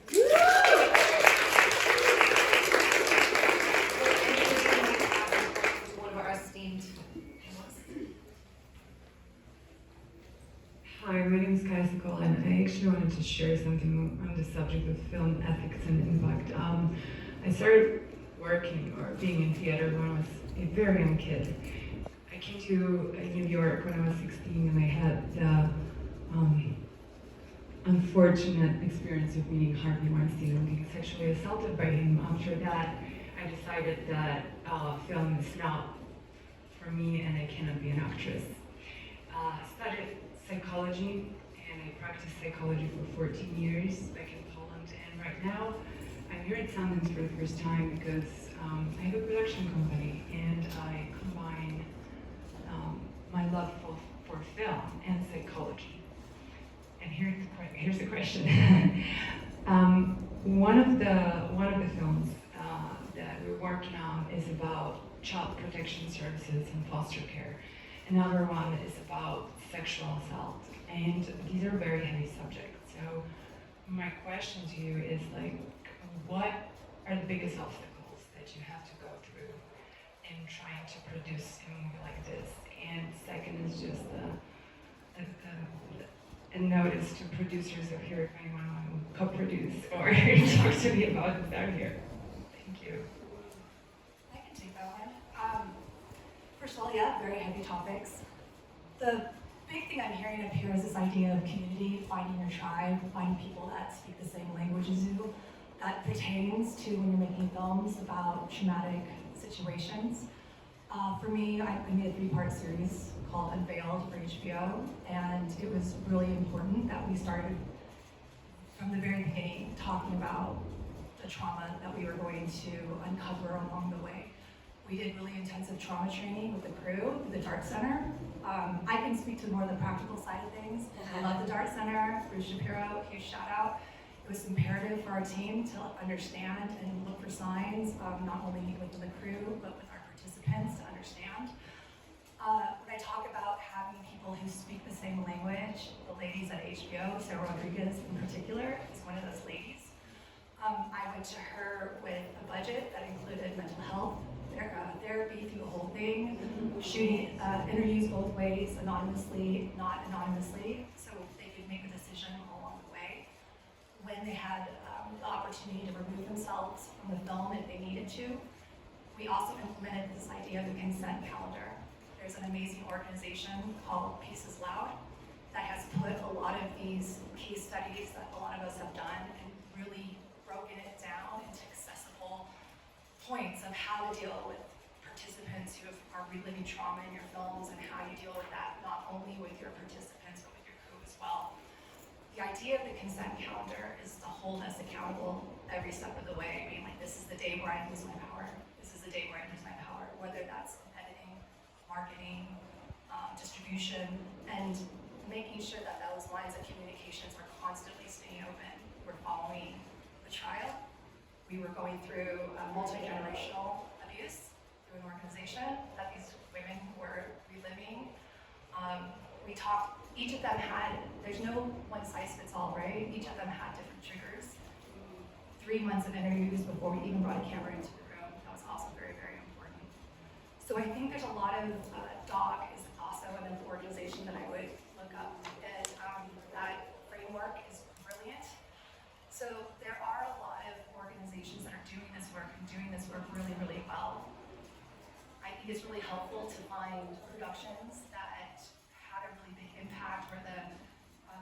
One of our esteemed panelists. Hi, my name is Kaya Sokol, and I actually wanted to share something on the subject of film ethics and impact. I started working or being in theater when I was a very young kid. I came to New York when I was 16, and I had the unfortunate experience of meeting Harvey Weinstein and being sexually assaulted by him. After that, I decided that film is not for me, and I cannot be an actress. I studied psychology, and I practiced psychology for 14 years back in Poland, and right now I'm here at Sundance for the first time because I have a production company, and I combine my love for film and psychology. And here's the question. One of the films that we're working on is about child protection services and foster care. Another one is about sexual assault, and these are very heavy subjects. So my question to you is like, what are the biggest obstacles that you have to go through in trying to produce a movie like this? And second is just a notice to producers of here, if anyone want to co-produce or talk to me about it down here. Thank you. I can take that one. First of all, yeah, very heavy topics. The big thing I'm hearing up here is this idea of community, finding your tribe, finding people that speak the same language as you. That pertains to when you're making films about traumatic situations. For me, I made a 3-part series called Unveiled for HBO, and it was really important that we started from the very beginning talking about the trauma that we were going to uncover along the way. We did really intensive trauma training with the crew at the Dart Center. I can speak to more of the practical side of things. I love the Dart Center. Bruce Shapiro, huge shout out. It was imperative for our team to understand and look for signs, not only within the crew, but with our participants to understand. When I talk about having people who speak the same language, the ladies at HBO, Sarah Rodriguez in particular, is one of those ladies. I went to her with a budget that included mental health, therapy through the whole thing, shooting interviews both ways, anonymously, not anonymously, so they could make a decision along the way. When they had the opportunity to remove themselves from the film if they needed to, we also implemented this idea of the consent calendar. There's an amazing organization called Peace is Loud that has put a lot of these case studies that a lot of us have done and really broken it down into accessible points of how to deal with participants who are reliving trauma in your films and how you deal with that not only with your participants but with your crew as well. The idea of the consent calendar is to hold us accountable every step of the way. I mean, like, this is the day where I lose my power. This is the day where I lose my power, whether that's editing, marketing, distribution, and making sure that those lines of communications are constantly staying open. We're following the trial. We were going through multi-generational abuse through an organization that these women were reliving. We talked, each of them had, there's no one size fits all, right? Each of them had different triggers. 3 months of interviews before we even brought a camera into the room. That was also very, very important. So I think there's a lot of, DOG is also an organization that I would look up, and that framework is brilliant. So there are a lot of organizations that are doing this work and doing this work really, really well. I think it's really helpful to find productions that had a really big impact where the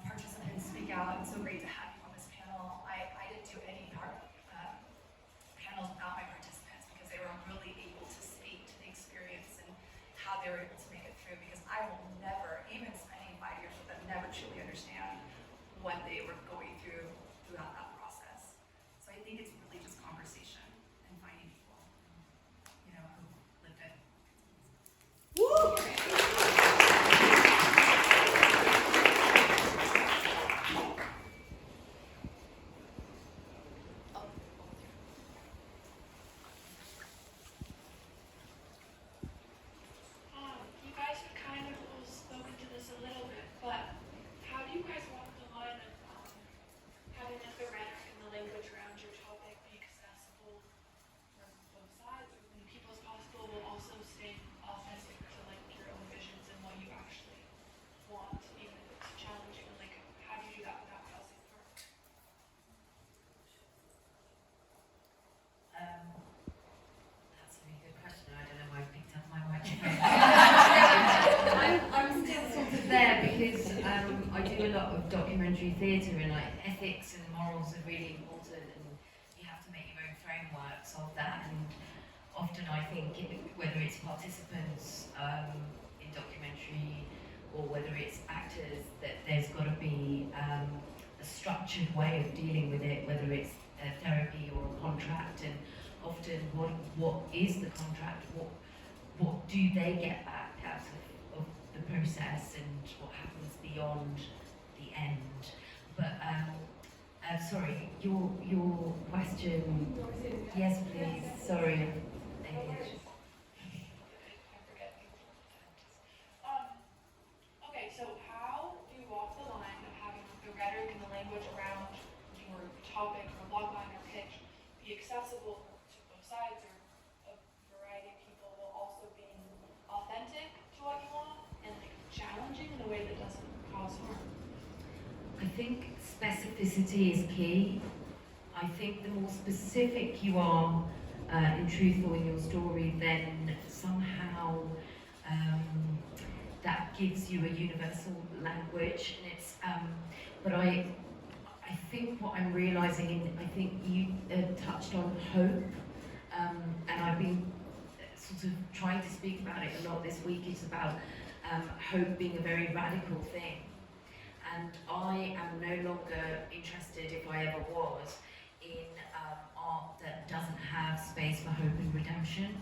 participants speak out. It's so great to have you on this panel. I didn't do any panels without my participants because they were really able to speak to the experience and how they were able to make it through, because I will never, even spending 5 years with them, never truly understand what they were going through throughout that process. So I think it's really just conversation and finding people, you know, who lived it. Woo! You guys have kind of all spoken to this a little bit, but of documentary theatre, and like ethics and morals are really important, and you have to make your own frameworks of that. And often I think whether it's participants in documentary or whether it's actors, that there's got to be a structured way of dealing with it, whether it's a therapy or a contract, and often what is the contract, what do they get back out of the process, and what happens beyond the end. But sorry, your question, yes please, sorry. Okay, so how do you walk the line of having the rhetoric and the language around your topic or logline or pitch be accessible to both sides, or a variety of people, while also being authentic to what you want and like challenging in a way that doesn't cause harm? I think specificity is key. I think the more specific you are and truthful in your story, then somehow that gives you a universal language. And it's, but I think what I'm realizing, I think you touched on hope, and I've been sort of trying to speak about it a lot this week. It's about hope being a very radical thing. And I am no longer interested, if I ever was, in art that doesn't have space for hope and redemption.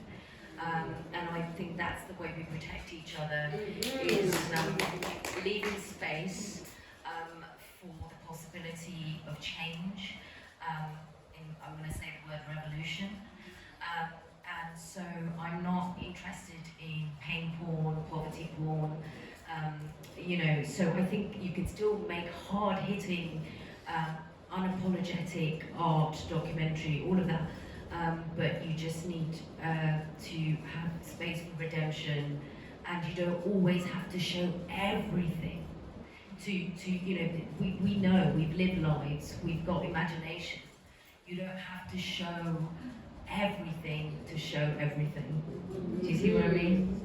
And I think that's the way we protect each other, is leaving space for the possibility of change. I'm going to say the word revolution. And so I'm not interested in pain porn, poverty porn, you know, so I think you can still make hard-hitting, unapologetic art, documentary, all of that, but you just need to have space for redemption, and you don't always have to show everything. To you know, we know, we've lived lives, we've got imagination. You don't have to show everything to show everything. Do you see what I mean?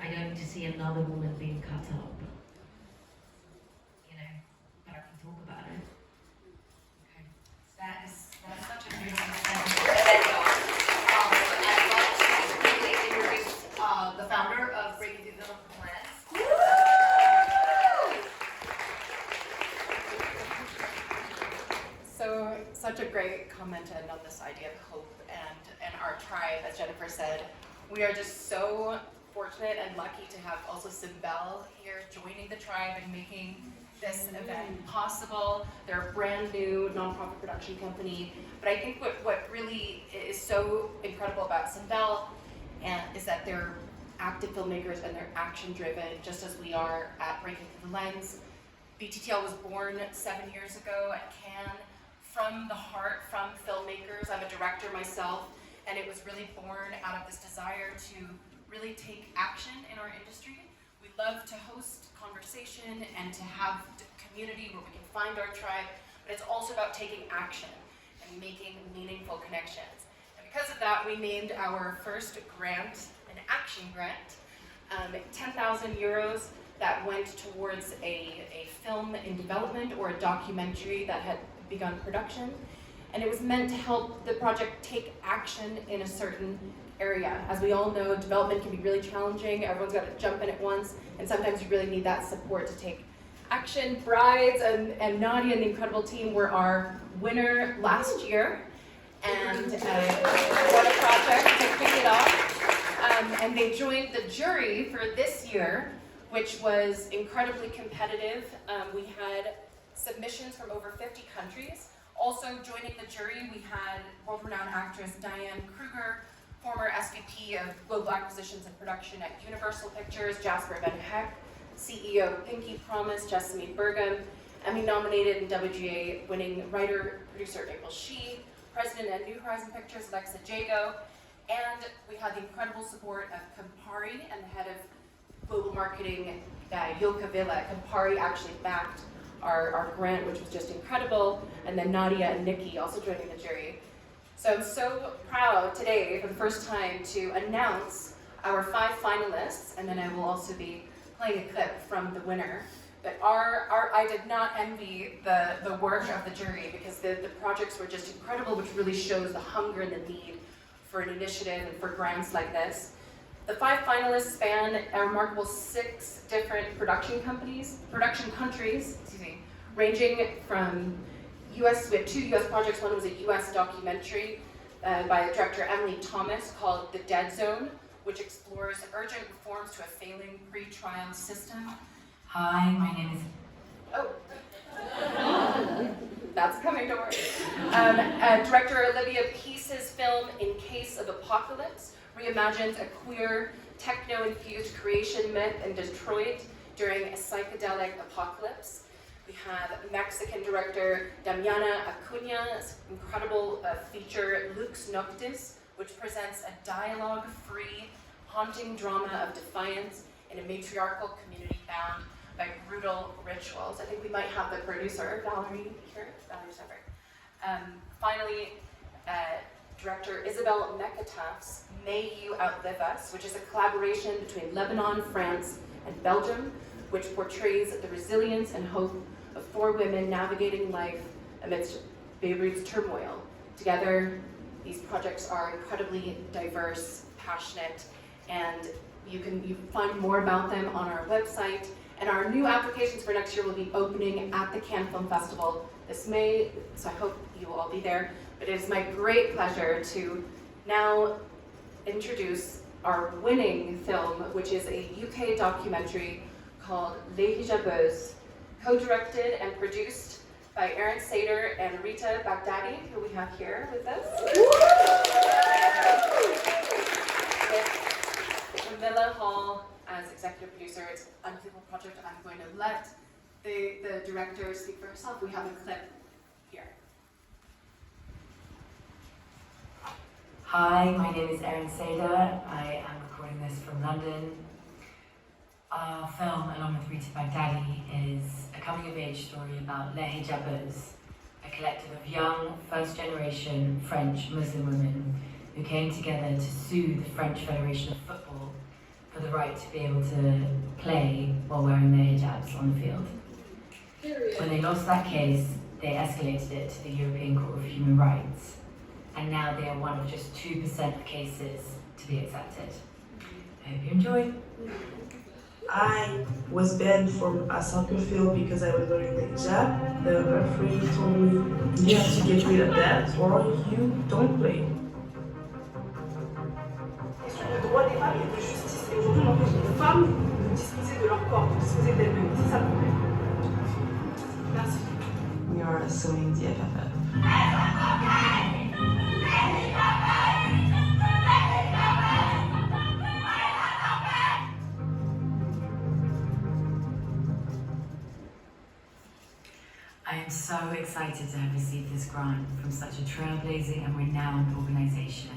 I don't need to see another woman being cut up. You know, but I can talk about it. Okay. That's such a beautiful thing. I'd like to quickly introduce the founder of Breaking Through the Lens. So, such a great comment to end on this idea of hope and our tribe, as Jennifer said. We are just so fortunate and lucky to have also Simbelle here joining the tribe and making this event possible. They're a brand new nonprofit production company, but I think what really is so incredible about Simbelle is that they're active filmmakers and they're action driven, just as we are at Breaking Through the Lens. BTTL was born 7 years ago at Cannes from the heart, from filmmakers. I'm a director myself, and it was really born out of this desire to really take action in our industry. We love to host conversation and to have community where we can find our tribe, but it's also about taking action and making meaningful connections. And because of that, we named our first grant an action grant, 10,000 euros that went towards a film in development or a documentary that had begun production. And it was meant to help the project take action in a certain area. As we all know, development can be really challenging. Everyone's got to jump in at once, and sometimes you really need that support to take action. Brides and Nadia and the incredible team were our winner last year, and what a project to kick it off. And they joined the jury for this year, which was incredibly competitive. We had submissions from over 50 countries. Also joining the jury, we had world-renowned actress Diane Kruger, former SVP of Global Acquisitions and Production at Universal Pictures, Jasper Van Heck, CEO of Pinky Promise, Jessamine Burgum, Emmy-nominated and WGA-winning writer, producer April Shee, president at New Horizon Pictures, Alexa Jago, and we had the incredible support of Campari and the head of global marketing, Yilka Villa. Campari actually backed our grant, which was just incredible, and then Nadia and Nikki also joining the jury. So I'm so proud today, for the first time, to announce our 5 finalists, and then I will also be playing a clip from the winner. But I did not envy the work of the jury because the projects were just incredible, which really shows the hunger and the need for an initiative and for grants like this. The 5 finalists span a remarkable 6 different production countries, ranging from we had 2 US projects. One was a US documentary by director Emily Thomas called The Dead Zone, which explores urgent reforms to a failing pre-trial system. Hi, my name is... Oh. That's coming, don't worry. Director Olivia Peace's film In Case of Apocalypse reimagines a queer, techno-infused creation myth in Detroit during a psychedelic apocalypse. We have Mexican director Damiana Acuña's incredible feature Lux Noctis, which presents a dialogue-free, haunting drama of defiance in a matriarchal community bound by brutal rituals. I think we might have the producer, Valerie, here. Valerie's over. Finally, director Isabelle Mekataf's May You Outlive Us, which is a collaboration between Lebanon, France, and Belgium, which portrays the resilience and hope of 4 women navigating life amidst Beirut's turmoil. Together, these projects are incredibly diverse, passionate, and you can find more about them on our website. And our new applications for next year will be opening at the Cannes Film Festival this May, so I hope you will all be there. But it is my great pleasure to now introduce our winning film, which is a UK documentary called Les Hijabeuses, co-directed and produced by Aaron Sater and Rita Baghdadi, who we have here with us. With Camilla Hall as executive producer. It's an unbelievable project. I'm going to let the director speak for herself. We have a clip here. Hi, my name is Erin Sader. I am recording this from London. Our film, along with Rita Baghdadi, is a coming-of-age story about Les Hijabeuses, a collective of young, first-generation French Muslim women who came together to sue the French Federation of Football for the right to be able to play while wearing their hijabs on the field. When they lost that case, they escalated it to the European Court of Human Rights, and now they are one of just 2% of cases to be accepted. I hope you enjoy. I was banned from a soccer field because I was wearing the hijab. The referee told me, you have to get rid of that or you don't play. Le droit des femmes et de justice. Et aujourd'hui, on empêche les femmes de disposer de leur corps, de disposer d'elles-mêmes. C'est ça le problème. Merci. We are suing the FFF. I am so excited to have received this grant from such a trailblazing and renowned organisation.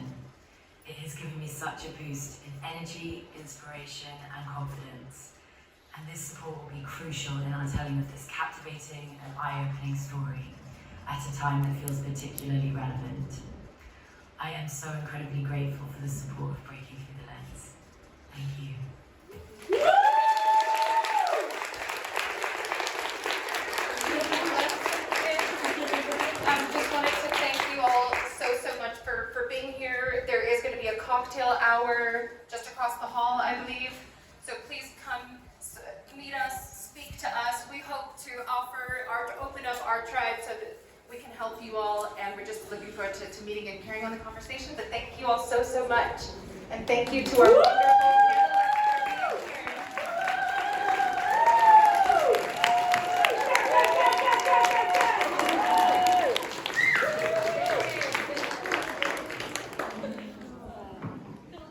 It has given me such a boost in energy, inspiration and confidence. And this support will be crucial in our telling of this captivating and eye-opening story at a time that feels particularly relevant. I am so incredibly grateful for the support of Breaking Through the Lens. Thank you. Just wanted to thank you all so much for being here. There is going to be a cocktail hour just across the hall, I believe. So please come meet us, speak to us. We hope to open up our tribe so that we can help you all, and we're just looking forward to meeting and carrying on the conversation. But thank you all so much. And thank you to our wonderful panelists.